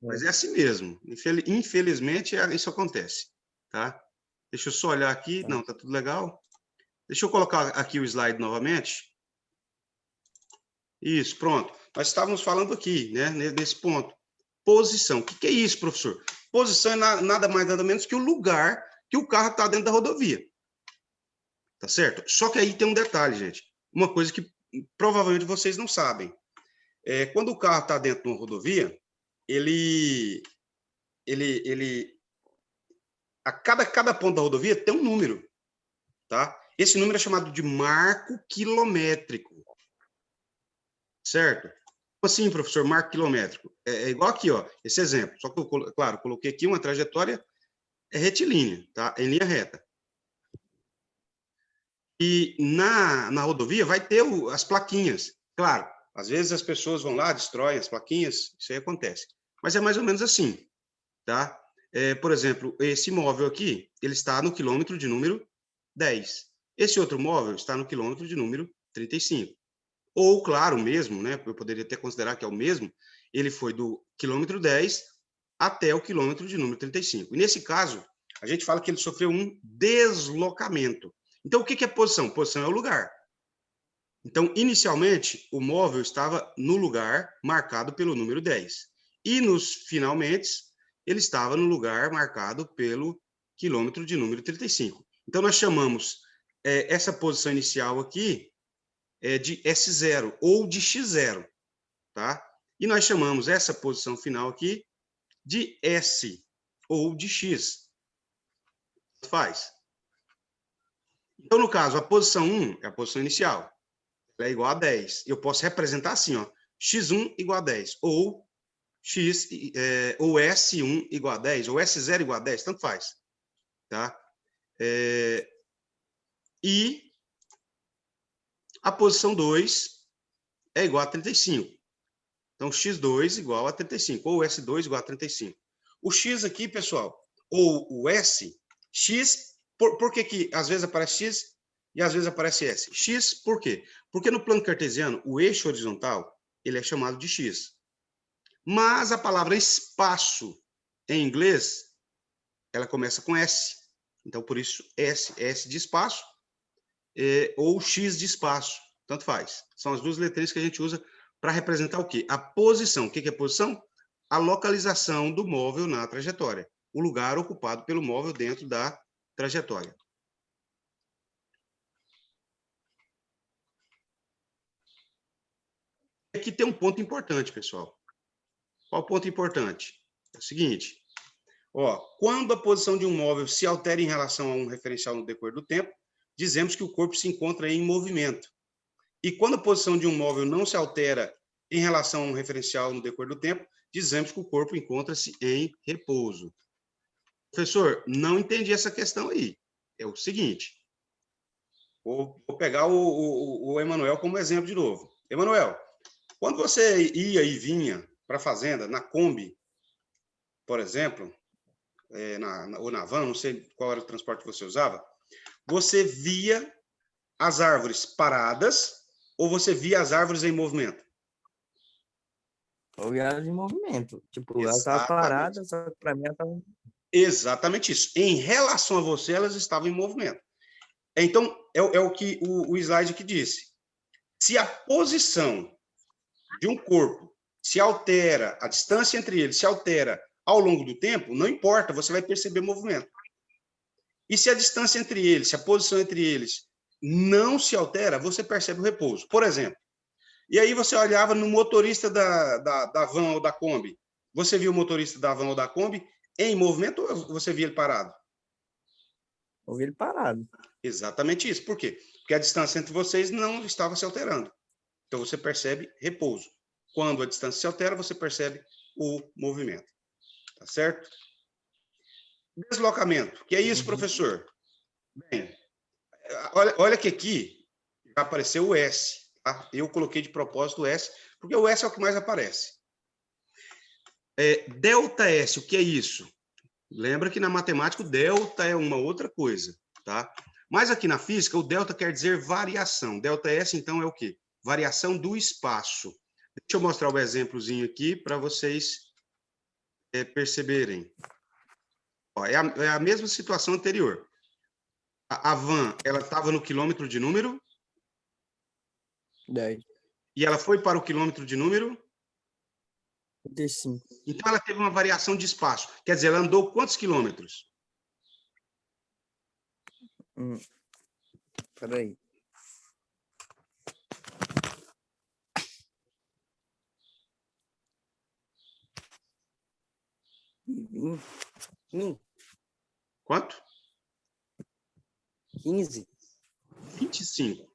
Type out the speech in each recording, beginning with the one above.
Mas é assim mesmo. Infelizmente, isso acontece, tá? Deixa eu só olhar aqui. Não, tá tudo legal. Deixa eu colocar aqui o slide novamente. Isso, pronto. Nós estávamos falando aqui, né, nesse ponto. Posição. O que é isso, professor? Posição é nada mais, nada menos que o lugar que o carro está dentro da rodovia. Tá certo? Só que aí tem um detalhe, gente. Uma coisa que provavelmente vocês não sabem. Quando o carro está dentro de uma rodovia, cada ponto da rodovia tem um número, tá? Esse número é chamado de marco quilométrico, certo? Assim, professor, marco quilométrico. É igual aqui, ó, esse exemplo. Só que eu, claro, coloquei aqui uma trajetória retilínea, tá? Em linha reta. E na rodovia vai ter as plaquinhas. Claro, às vezes as pessoas vão lá, destroem as plaquinhas, isso aí acontece. Mas é mais ou menos assim, tá? Por exemplo, esse móvel aqui, ele está no quilômetro de número 10. Esse outro móvel está no quilômetro de número 35. Ou, claro, mesmo, né? Eu poderia até considerar que é o mesmo, ele foi do quilômetro 10 até o quilômetro de número 35. E nesse caso, a gente fala que ele sofreu um deslocamento. Então, o que é posição? Posição é o lugar. Então, inicialmente, o móvel estava no lugar marcado pelo número 10. E nos finalmente, ele estava no lugar marcado pelo quilômetro de número 35. Então, nós chamamos essa posição inicial aqui de S0 ou de X0, tá? E nós chamamos essa posição final aqui de S ou de X. Faz. Então, no caso, a posição 1 é a posição inicial. Ela é igual a 10. Eu posso representar assim, ó, x1 igual a 10, ou ou S1 igual a 10, ou S0 igual a 10, tanto faz. Tá? E a posição 2 é igual a 35. Então, x2 igual a 35, ou S2 igual a 35. O x aqui, pessoal, ou o S, x, por que às vezes aparece x e às vezes aparece S? X, por quê? Porque no plano cartesiano, o eixo horizontal, ele é chamado de x. Mas a palavra espaço, em inglês, ela começa com S. Então, por isso, S de espaço, ou X de espaço, tanto faz. São as duas letrinhas que a gente usa para representar o quê? A posição. O que é posição? A localização do móvel na trajetória. O lugar ocupado pelo móvel dentro da trajetória. Aqui tem um ponto importante, pessoal. Qual o ponto importante? É o seguinte, ó, quando a posição de um móvel se altera em relação a um referencial no decorrer do tempo, dizemos que o corpo se encontra em movimento. E quando a posição de um móvel não se altera em relação a um referencial no decorrer do tempo, dizemos que o corpo encontra-se em repouso. Professor, não entendi essa questão aí. É o seguinte, vou pegar o Emanuel como exemplo de novo. Emanuel, quando você ia e vinha para a fazenda, na Kombi, por exemplo, ou na van, não sei qual era o transporte que você usava, você via as árvores paradas ou você via as árvores em movimento? Eu via elas em movimento. Tipo, ela estava Exatamente. parada, só que para mim ela estava... Exatamente isso. Em relação a você, elas estavam em movimento. Então, é o que o slide aqui disse. Se a posição de um corpo se altera, a distância entre eles se altera ao longo do tempo, não importa, você vai perceber movimento. E se a distância entre eles, se a posição entre eles não se altera, você percebe o repouso. Por exemplo, e aí você olhava no motorista da van ou da Kombi. Você viu o motorista da van ou da Kombi em movimento ou você via ele parado? Eu vi ele parado. Exatamente isso. Por quê? Porque a distância entre vocês não estava se alterando. Então você percebe repouso. Quando a distância se altera, você percebe o movimento. Tá certo? Deslocamento. Que é isso, professor? Bem, olha que aqui já apareceu o S. Tá? Eu coloquei de propósito o S, porque o S é o que mais aparece. Delta S, o que é isso? Lembra que na matemática o delta é uma outra coisa, tá? Mas aqui na física o delta quer dizer variação. Delta S, então, é o quê? Variação do espaço. Deixa eu mostrar o exemplozinho aqui para vocês perceberem. Ó, é a mesma situação anterior. A van, ela estava no quilômetro de número 10. e ela foi para o quilômetro de número 35. Então, ela teve uma variação de espaço. Quer dizer, ela andou quantos quilômetros? Peraí. Quanto? 15. 25.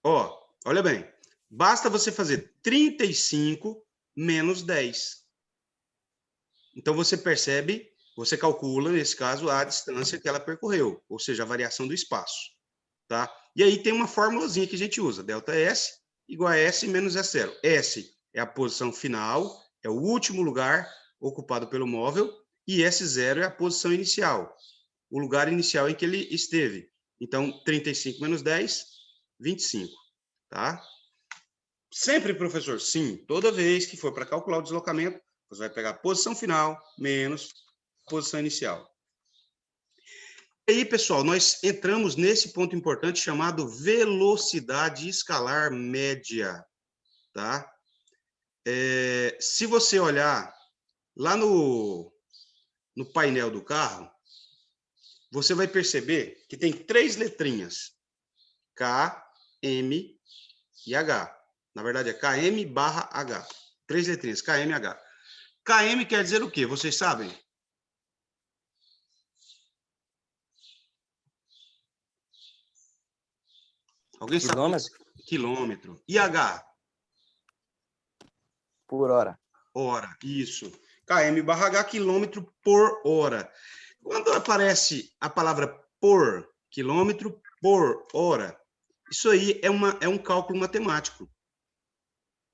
Ó, olha bem. Basta você fazer 35 menos 10. Então, você percebe, você calcula, nesse caso, a distância que ela percorreu, ou seja, a variação do espaço. Tá? E aí tem uma formulazinha que a gente usa, ΔS igual a S menos S0. S é a posição final, é o último lugar ocupado pelo móvel, e S0 é a posição inicial, o lugar inicial em que ele esteve. Então, 35 menos 10, 25. Tá? Sempre, professor, sim, toda vez que for para calcular o deslocamento, você vai pegar a posição final menos a posição inicial. E aí, pessoal, nós entramos nesse ponto importante chamado velocidade escalar média, tá? Se você olhar lá no painel do carro, você vai perceber que tem 3 letrinhas, K, M e H. Na verdade, é KM/H. 3 letrinhas, KM, H. KM quer dizer o quê? Vocês sabem? Alguém sabe? Quilômetro. E H? Por hora. Hora, isso. KM/H, quilômetro por hora. Quando aparece a palavra por quilômetro por hora, isso aí é um cálculo matemático,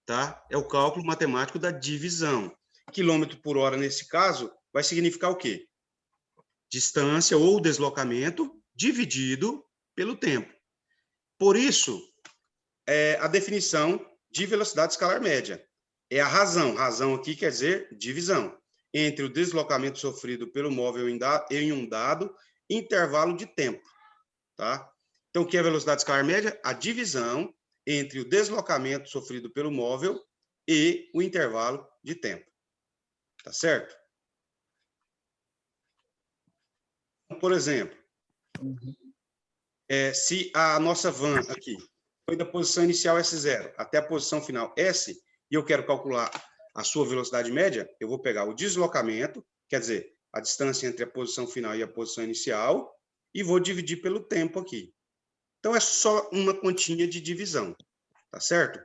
tá? É o cálculo matemático da divisão. Quilômetro por hora, nesse caso, vai significar o quê? Distância ou deslocamento dividido pelo tempo. Por isso, a definição de velocidade escalar média. É a razão. Razão aqui quer dizer divisão entre o deslocamento sofrido pelo móvel em um dado intervalo de tempo. Tá? Então, o que é a velocidade escalar média? A divisão entre o deslocamento sofrido pelo móvel e o intervalo de tempo. Tá certo? Por exemplo, se a nossa van aqui foi da posição inicial S0 até a posição final S, e eu quero calcular a sua velocidade média, eu vou pegar o deslocamento, quer dizer, a distância entre a posição final e a posição inicial, e vou dividir pelo tempo aqui. Então, é só uma continha de divisão, tá certo?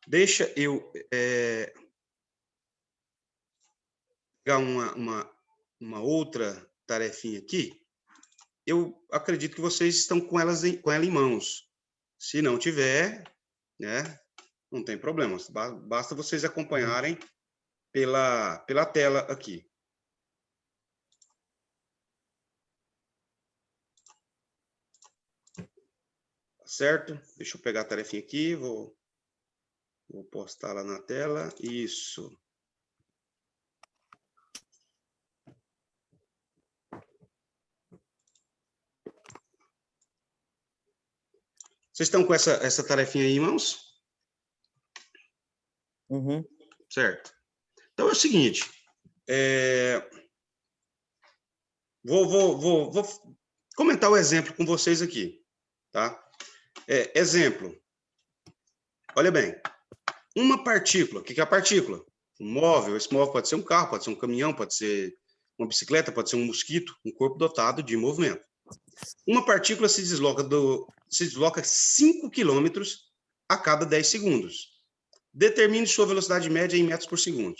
Deixa eu pegar uma outra tarefinha aqui. Eu acredito que vocês estão com ela em mãos. Se não tiver, né, não tem problema. Basta vocês acompanharem pela tela aqui. Certo? Deixa eu pegar a tarefinha aqui, vou postar lá na tela. Isso. Vocês estão com essa tarefinha aí em mãos? Uhum. Certo. Então é o seguinte, vou comentar o exemplo com vocês aqui, tá? Exemplo. Olha bem, uma partícula. O que é a partícula? Um móvel. Esse móvel pode ser um carro, pode ser um caminhão, pode ser uma bicicleta, pode ser um mosquito, um corpo dotado de movimento. Uma partícula se desloca 5 quilômetros a cada 10 segundos. Determine sua velocidade média em metros por segundo.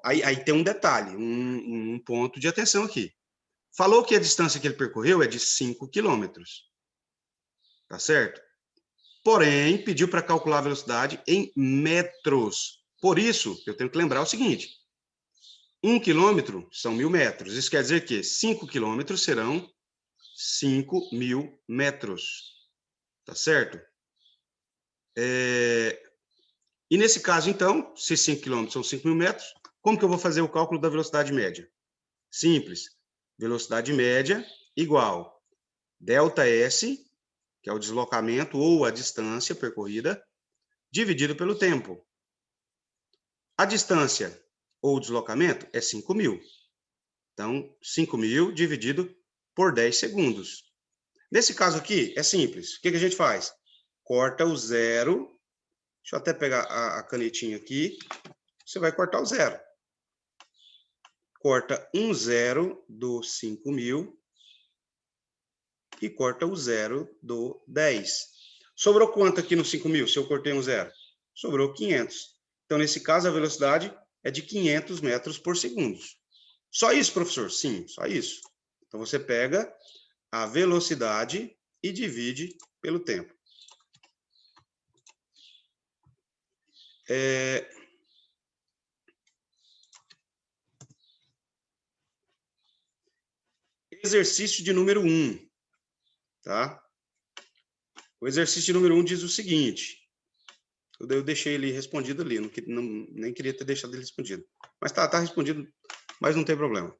Aí tem um detalhe, um ponto de atenção aqui. Falou que a distância que ele percorreu é de 5 quilômetros. Tá certo? Porém, pediu para calcular a velocidade em metros. Por isso, eu tenho que lembrar o seguinte: 1 quilômetro são 1.000 metros. Isso quer dizer que 5 quilômetros serão 5.000 metros. Tá certo? E nesse caso, então, se 5 km são 5.000 metros, como que eu vou fazer o cálculo da velocidade média? Simples. Velocidade média igual ΔS, que é o deslocamento ou a distância percorrida, dividido pelo tempo. A distância ou o deslocamento é 5.000. Então, 5.000 dividido por 10 segundos. Nesse caso aqui, é simples. O que a gente faz? Corta o zero. Deixa eu até pegar a canetinha aqui. Você vai cortar o zero. Corta um zero do 5.000 e corta o zero do 10. Sobrou quanto aqui no 5.000, se eu cortei um zero? Sobrou 500. Então, nesse caso, a velocidade é de 500 metros por segundo. Só isso, professor? Sim, só isso. Então, você pega a velocidade e divide pelo tempo. Exercício de número 1. Tá? O exercício de número 1 diz o seguinte. Eu deixei ele respondido ali, nem queria ter deixado ele respondido. Mas tá respondido, mas não tem problema.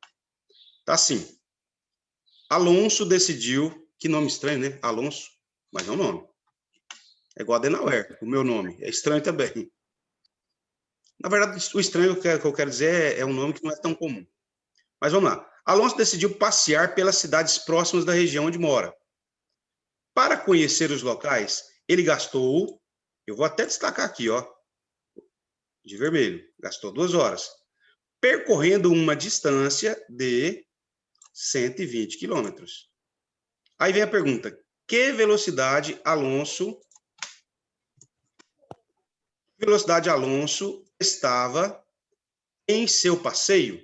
Tá assim. Alonso decidiu, que nome estranho, né? Alonso, mas é um nome. É igual a Adenauer, o meu nome. É estranho também. Na verdade, o estranho que eu quero dizer é um nome que não é tão comum. Mas vamos lá. Alonso decidiu passear pelas cidades próximas da região onde mora. Para conhecer os locais, ele gastou, eu vou até destacar aqui, ó, de vermelho, gastou 2 horas, percorrendo uma distância de 120 quilômetros. Aí vem a pergunta, que velocidade Alonso estava em seu passeio?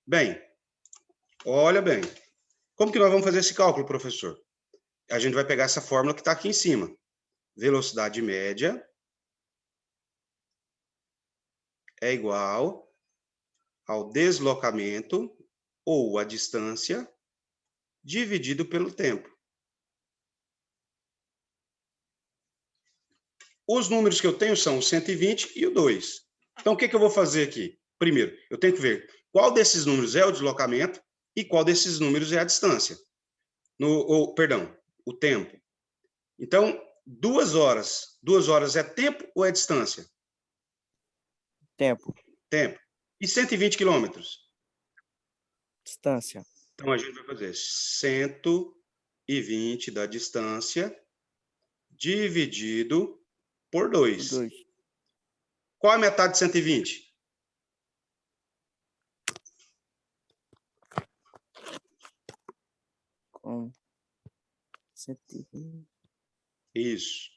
Bem, olha bem, como que nós vamos fazer esse cálculo, professor? A gente vai pegar essa fórmula que está aqui em cima. Velocidade média é igual ao deslocamento ou a distância dividido pelo tempo. Os números que eu tenho são o 120 e o 2. Então, o que eu vou fazer aqui? Primeiro, eu tenho que ver qual desses números é o deslocamento e qual desses números é a distância. Perdão, o tempo. Então, 2 horas. 2 horas é tempo ou é distância? Tempo. Tempo. E 120 quilômetros? Distância. Então, a gente vai fazer 120 da distância dividido por 2. 2. Qual a metade de 120? Com 120. Isso.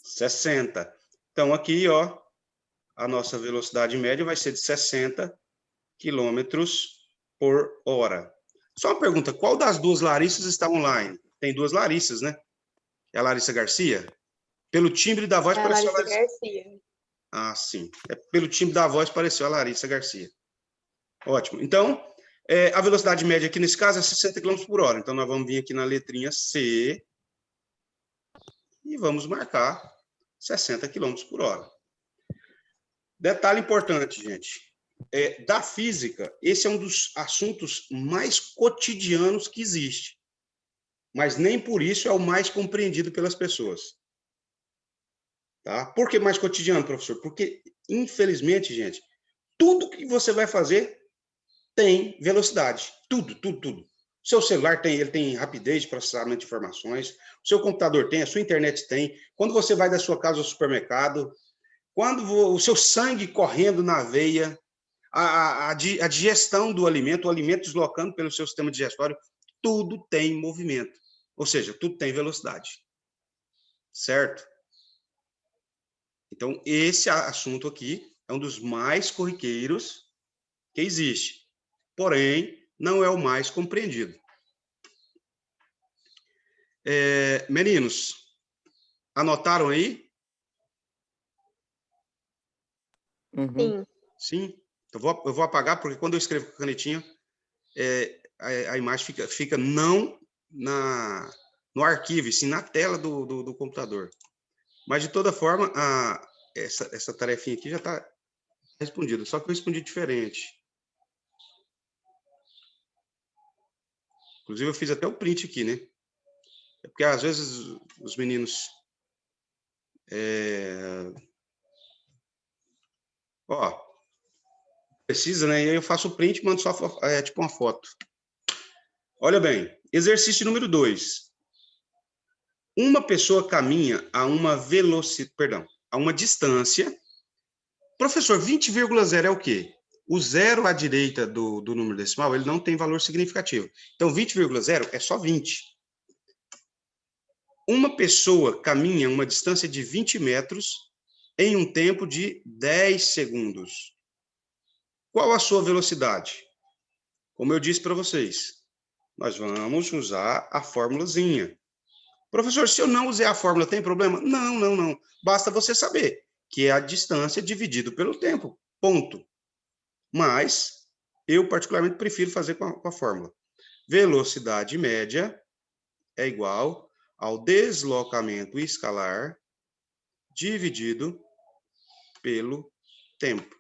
60. Então, aqui, ó, a nossa velocidade média vai ser de 60 quilômetros por hora. Só uma pergunta, qual das duas Larissas está online? Tem 2 Larissas, né? É a Larissa Garcia? Pelo timbre da voz, pareceu a Larissa Garcia. Ah, sim. Pelo timbre da voz, pareceu a Larissa Garcia. Ótimo. Então, a velocidade média aqui nesse caso é 60 km por hora. Então, nós vamos vir aqui na letrinha C e vamos marcar 60 km por hora. Detalhe importante, gente. Da física, esse é um dos assuntos mais cotidianos que existe. Mas nem por isso é o mais compreendido pelas pessoas. Tá? Por que mais cotidiano, professor? Porque, infelizmente, gente, tudo que você vai fazer tem velocidade. Tudo, tudo, tudo. O seu celular ele tem rapidez de processamento de informações, o seu computador tem, a sua internet tem. Quando você vai da sua casa ao supermercado, quando o seu sangue correndo na veia, a digestão do alimento, o alimento deslocando pelo seu sistema digestório, tudo tem movimento. Ou seja, tudo tem velocidade. Certo? Então, esse assunto aqui é um dos mais corriqueiros que existe. Porém, não é o mais compreendido. Meninos, anotaram aí? Uhum. Sim. Sim? Eu vou apagar, porque quando eu escrevo com a canetinha, a imagem fica não no arquivo, sim na tela do computador. Mas, de toda forma, essa tarefinha aqui já está respondida, só que eu respondi diferente. Inclusive, eu fiz até o print aqui, né? É porque, às vezes, os meninos... Ó, precisa, né? E aí eu faço o print e mando só tipo uma foto. Olha bem, exercício número 2. Uma pessoa caminha a uma velocidade, perdão, a uma distância. Professor, 20,0 é o quê? O zero à direita do número decimal, ele não tem valor significativo. Então, 20,0 é só 20. Uma pessoa caminha uma distância de 20 metros em um tempo de 10 segundos. Qual a sua velocidade? Como eu disse para vocês, nós vamos usar a formulazinha. Professor, se eu não usar a fórmula, tem problema? Não, não, não. Basta você saber que é a distância dividido pelo tempo. Ponto. Mas eu, particularmente, prefiro fazer com a fórmula. Velocidade média é igual ao deslocamento escalar dividido pelo tempo.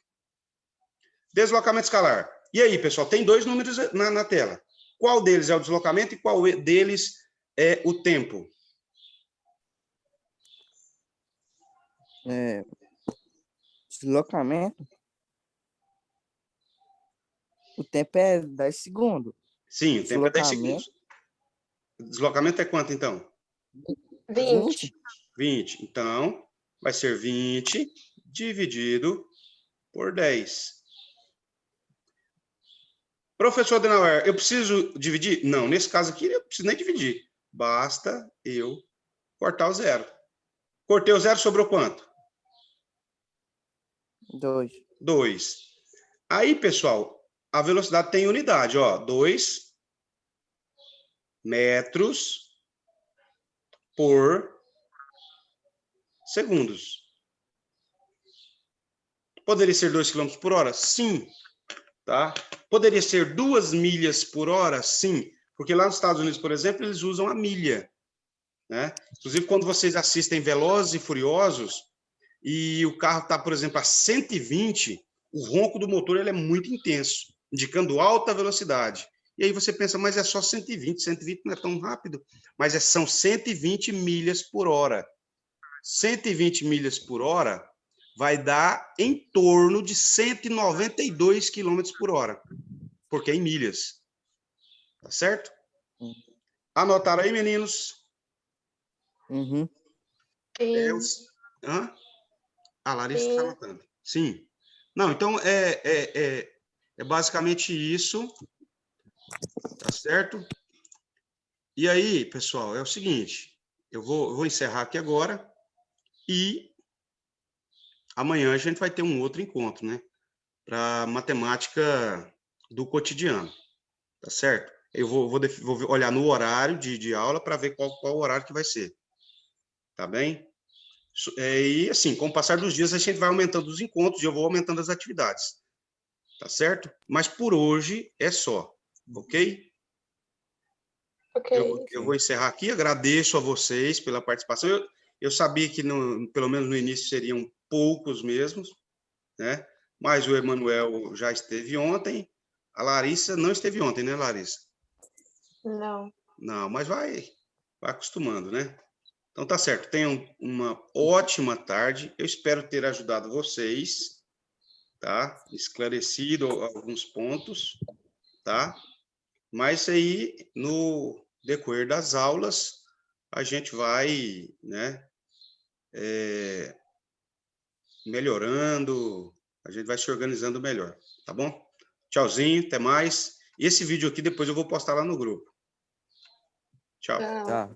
Deslocamento escalar. E aí, pessoal, tem dois números na tela. Qual deles é o deslocamento e qual deles é o tempo? Deslocamento. O tempo é 10 segundos. Sim, o tempo é 10 Deslocamento, segundos. O deslocamento é quanto, então? 20. 20. Então, vai ser 20 dividido por 10. Professor Adenauer, eu preciso dividir? Não, nesse caso aqui, eu não preciso nem dividir. Basta eu cortar o zero. Cortei o zero, sobrou quanto? 2. 2. Aí, pessoal, a velocidade tem unidade, ó. 2 metros por segundos. Poderia ser 2 km por hora? Sim. Tá? Poderia ser 2 milhas por hora? Sim. Porque lá nos Estados Unidos, por exemplo, eles usam a milha. Né? Inclusive, quando vocês assistem Velozes e Furiosos, e o carro está, por exemplo, a 120, o ronco do motor ele é muito intenso, indicando alta velocidade. E aí você pensa, mas é só 120, 120 não é tão rápido. Mas são 120 milhas por hora. 120 milhas por hora vai dar em torno de 192 quilômetros por hora, porque é em milhas. Tá certo? Anotaram aí, meninos? Uhum. Hã? A Larissa está anotando. Sim. Não, então é basicamente isso, tá certo? E aí, pessoal, é o seguinte, eu vou encerrar aqui agora e amanhã a gente vai ter um outro encontro, né? Para matemática do cotidiano, tá certo? Eu vou olhar no horário de aula para ver qual horário que vai ser, tá bem? E assim, com o passar dos dias, a gente vai aumentando os encontros e eu vou aumentando as atividades, tá certo? Mas por hoje é só, ok? Ok. Eu vou encerrar aqui, agradeço a vocês pela participação. Eu sabia que, pelo menos no início, seriam poucos mesmos, né? Mas o Emanuel já esteve ontem, a Larissa não esteve ontem, né, Larissa? Não. Não, mas vai acostumando, né? Então tá certo, tenham uma ótima tarde, eu espero ter ajudado vocês, tá? Esclarecido alguns pontos, tá? Mas aí, no decorrer das aulas, a gente vai, né, melhorando, a gente vai se organizando melhor, tá bom? Tchauzinho, até mais. Esse vídeo aqui depois eu vou postar lá no grupo. Tchau. Tchau. Tá.